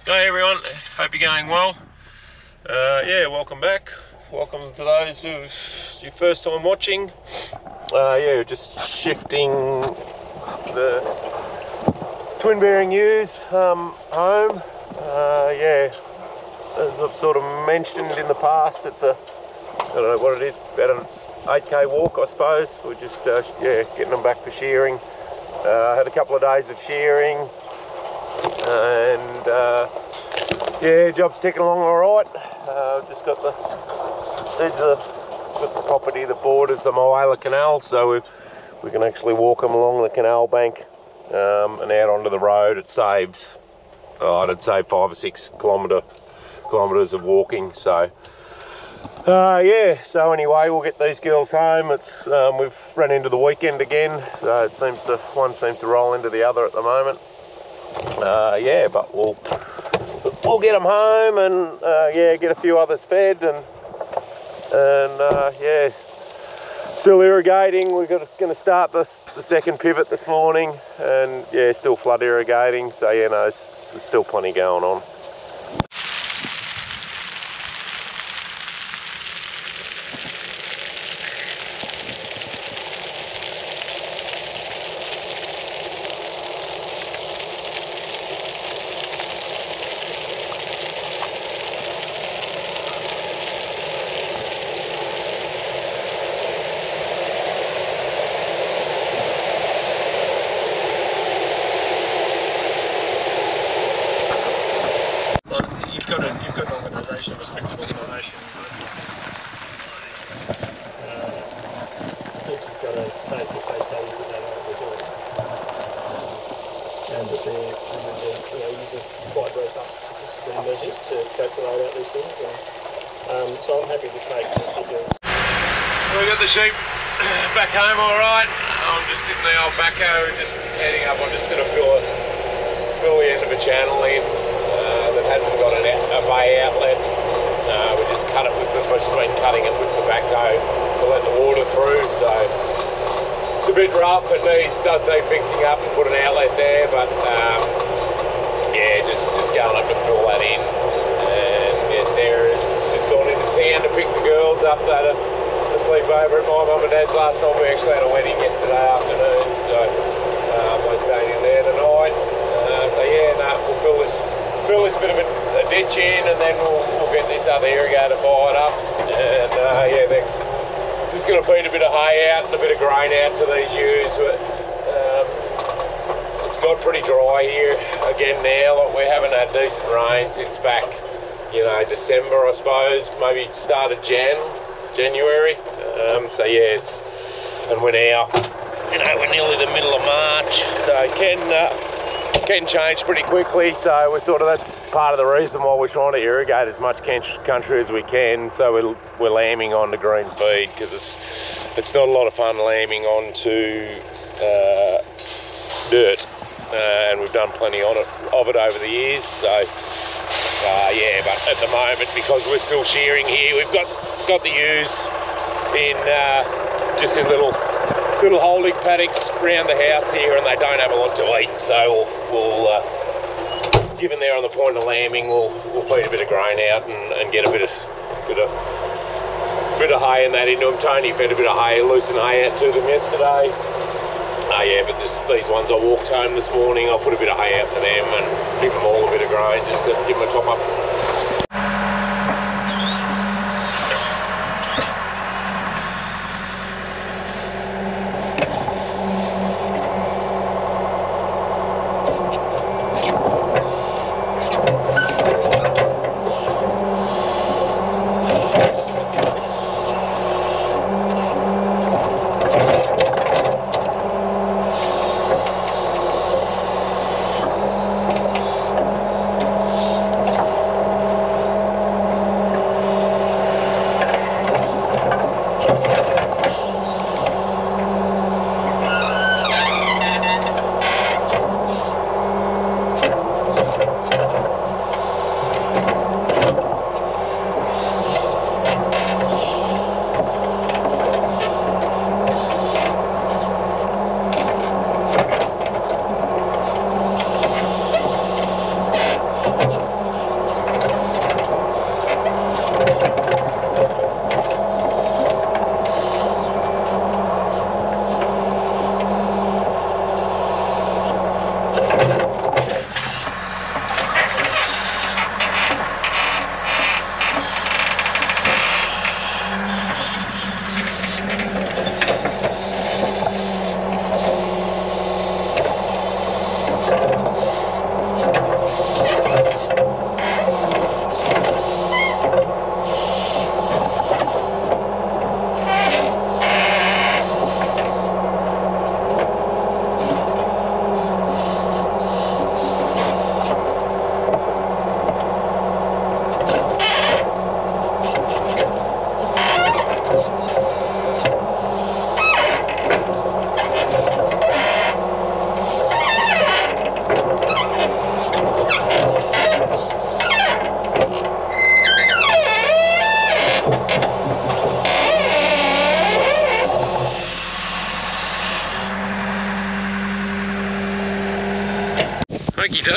Hey everyone, hope you're going well. Yeah, welcome back. Welcome to those who's your first time watching. Yeah, just shifting the twin bearing ewes home. Yeah, as I've sort of mentioned in the past, it's I don't know what it is, about an 8k walk I suppose. We're just yeah, getting them back for shearing. Had a couple of days of shearing and yeah, job's ticking along all right. Just got the property that borders the Moala Canal, so we can actually walk them along the canal bank and out onto the road. It saves, I'd say 5 or 6 kilometres of walking. So yeah, so anyway, we'll get these girls home. It's we've run into the weekend again, so it seems one seems to roll into the other at the moment. Yeah, but we'll get them home and yeah, get a few others fed and yeah, still irrigating. We're going to start the second pivot this morning, and yeah, still flood irrigating. So yeah, no, there's still plenty going on. You've got an organisation, a respectable organisation. I think you've got to take the face value that they know what they're doing, and that they're using quite robust statistical measures to calculate out these things. And, so I'm happy to take the figures. We got the sheep back home all right. I'm just in the old backhoe, just heading up. I'm just going to fill the end of a channel in that hasn't got a bay outlet. We just cut it we've just been cutting it with the backhoe to let the water through. So it's a bit rough. It does need fixing up and put an outlet there, but yeah, just going up to fill that in. And yeah, Sarah's just gone into town to pick the girls up that are asleep over at my mum and dad's last night. We actually had a wedding yesterday afternoon, so we're staying in there tonight. So yeah, we'll fill this bit of a ditch in, and then we'll get this other irrigator fired up. And yeah, they're just going to feed a bit of hay out and a bit of grain out to these ewes. It's got pretty dry here again now. Like, we haven't had decent rain since back, you know, December, I suppose, maybe start of January. So yeah, and we're now, you know, we're nearly the middle of March, so it can change pretty quickly. So that's part of the reason why we're trying to irrigate as much country as we can. So we're lambing on the green feed, because it's not a lot of fun lambing onto dirt, and we've done plenty of it over the years. So yeah, but at the moment, because we're still shearing here, we've got the ewes in just in little holding paddocks around the house here, and they don't have a lot to eat. So we'll given they're on the point of lambing, we'll feed a bit of grain out and get a bit of hay and that into them. Tony fed a bit of hay, loosened hay out to them yesterday. Yeah, but these ones I walked home this morning, I'll put a bit of hay out for them and give them all a bit of grain just to give them a top up.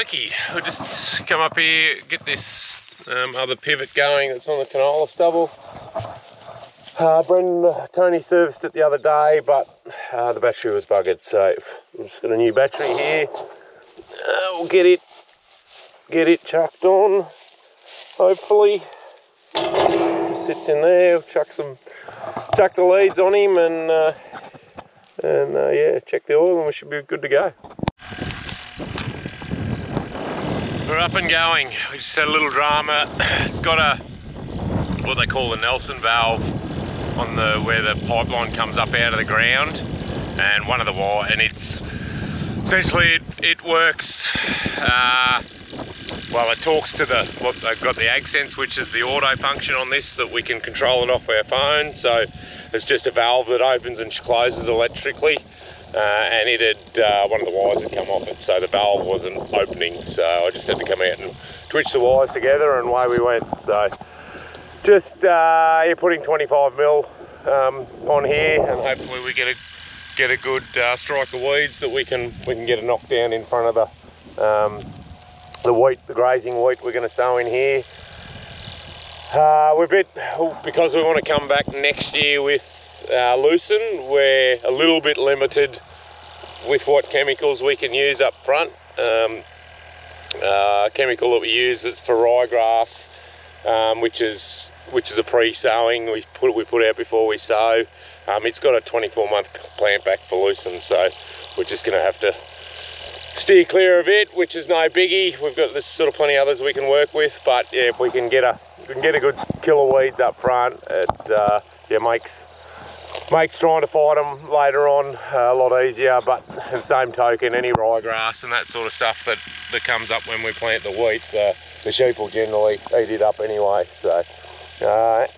okie. We'll just come up here, get this other pivot going that's on the canola stubble. Tony serviced it the other day, but the battery was buggered, so we've just got a new battery here. We'll get it chucked on, hopefully. Just sits in there. We'll chuck the leads on him, and yeah, check the oil, and we should be good to go. We're up and going. We just had a little drama. It's got a what they call a Nelson valve on where the pipeline comes up out of the ground, and one of the wire, and it's essentially it works. Well, it talks to what they've got, the AgSense, which is the auto function on this, that we can control it off our phone. So it's just a valve that opens and closes electrically, and it had one of the wires had come off it, so the valve wasn't opening. So I just had to come out and twitch the wires together, and away we went. So just you're putting 25 mil on here, and hopefully we get a good strike of weeds that we can get a knockdown in front of the wheat, the grazing wheat we're going to sow in here. Because we want to come back next year with lucerne, we're a little bit limited with what chemicals we can use up front. Chemical that we use is for ryegrass, which is a pre-sowing we put out before we sow. It's got a 24-month plant back for lucerne, so we're just going to have to steer clear of it, which is no biggie. We've got this sort of plenty others we can work with, but yeah, if we can get a good kill of weeds up front, it yeah, makes trying to fight them later on a lot easier. But at the same token, any ryegrass and that sort of stuff that comes up when we plant the wheat, the sheep will generally eat it up anyway. So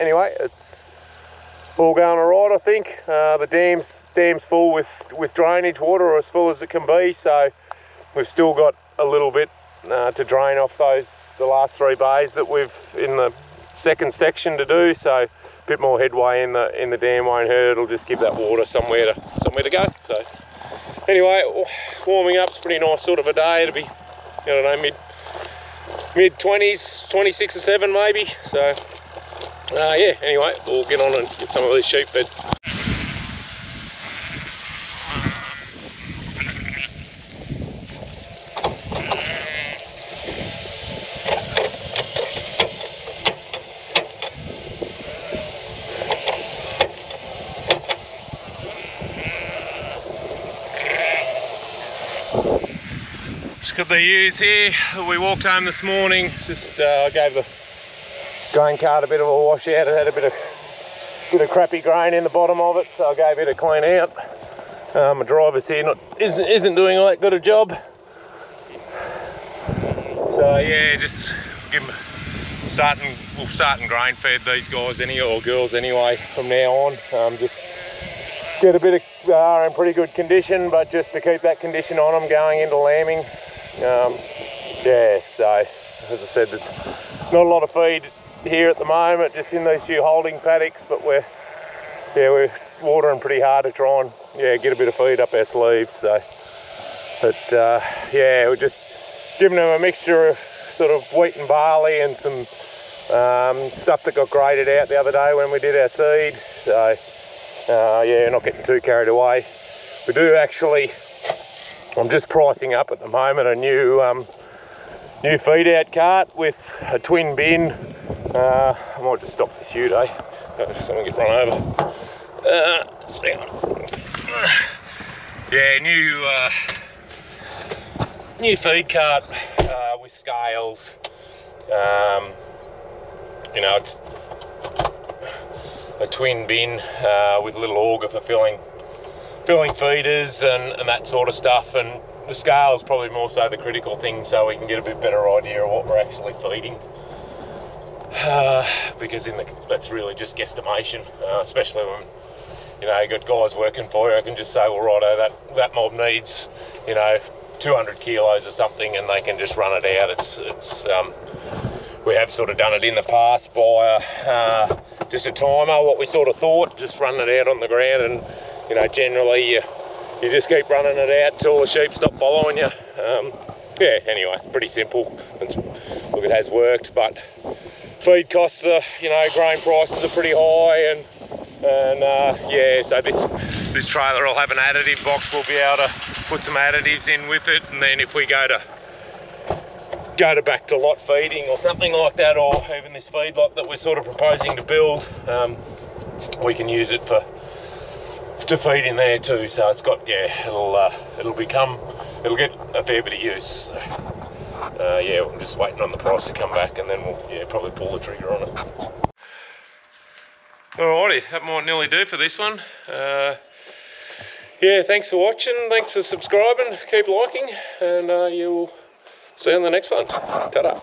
anyway, it's all going all right, I think. The dam's full with drainage water, or as full as it can be, so we've still got a little bit to drain off the last 3 bays that we've in the second section to do. So a bit more headway in the dam won't hurt. It'll just give that water somewhere to go. So anyway, warming up's pretty nice sort of a day. It'll be, I don't know, mid 20s, 26 or 7 maybe. So yeah, anyway, we'll get on and get some of these sheep fed. Just got the ewes here. We walked home this morning. Just I gave the grain cart a bit of a wash out. It had a bit of crappy grain in the bottom of it, so I gave it a clean out. My driver's here isn't doing all that good a job. So yeah, just give them we'll start and grain fed these guys or girls anyway from now on. Just get a bit of in pretty good condition, but just to keep that condition on them going into lambing. Yeah, so as I said, there's not a lot of feed here at the moment, just in these few holding paddocks, but we're watering pretty hard to try and get a bit of feed up our sleeves. So, but yeah, we're just giving them a mixture of sort of wheat and barley and some stuff that got graded out the other day when we did our seed. So yeah, not getting too carried away. We do actually, I'm just pricing up at the moment a new feed out cart with a twin bin. I might just stop this ute, eh? Someone get run over. Yeah, new feed cart with scales. You know, it's a twin bin with a little auger for filling feeders and that sort of stuff, and the scale is probably more so the critical thing, so we can get a bit better idea of what we're actually feeding. Because that's really just guesstimation, especially when you got guys working for you. I can just say, well, righto, that mob needs 200 kilos or something, and they can just run it out. It's we have sort of done it in the past by just a timer, what we sort of thought, just running it out on the ground, and generally you just keep running it out till the sheep stop following you. yeah, anyway, pretty simple. Look, it has worked, but feed costs are, you know, grain prices are pretty high, and yeah, so this trailer will have an additive box. We'll be able to put some additives in with it, and then if we go to back to lot feeding or something like that, or even this feedlot that we're sort of proposing to build, we can use it to feed in there too. So it's got, yeah, it'll get a fair bit of use. So, yeah, I'm just waiting on the price to come back, and then we'll, yeah, probably pull the trigger on it. Alrighty, that might nearly do for this one. Yeah, thanks for watching, thanks for subscribing, keep liking, and you'll see you on the next one. Ta-da.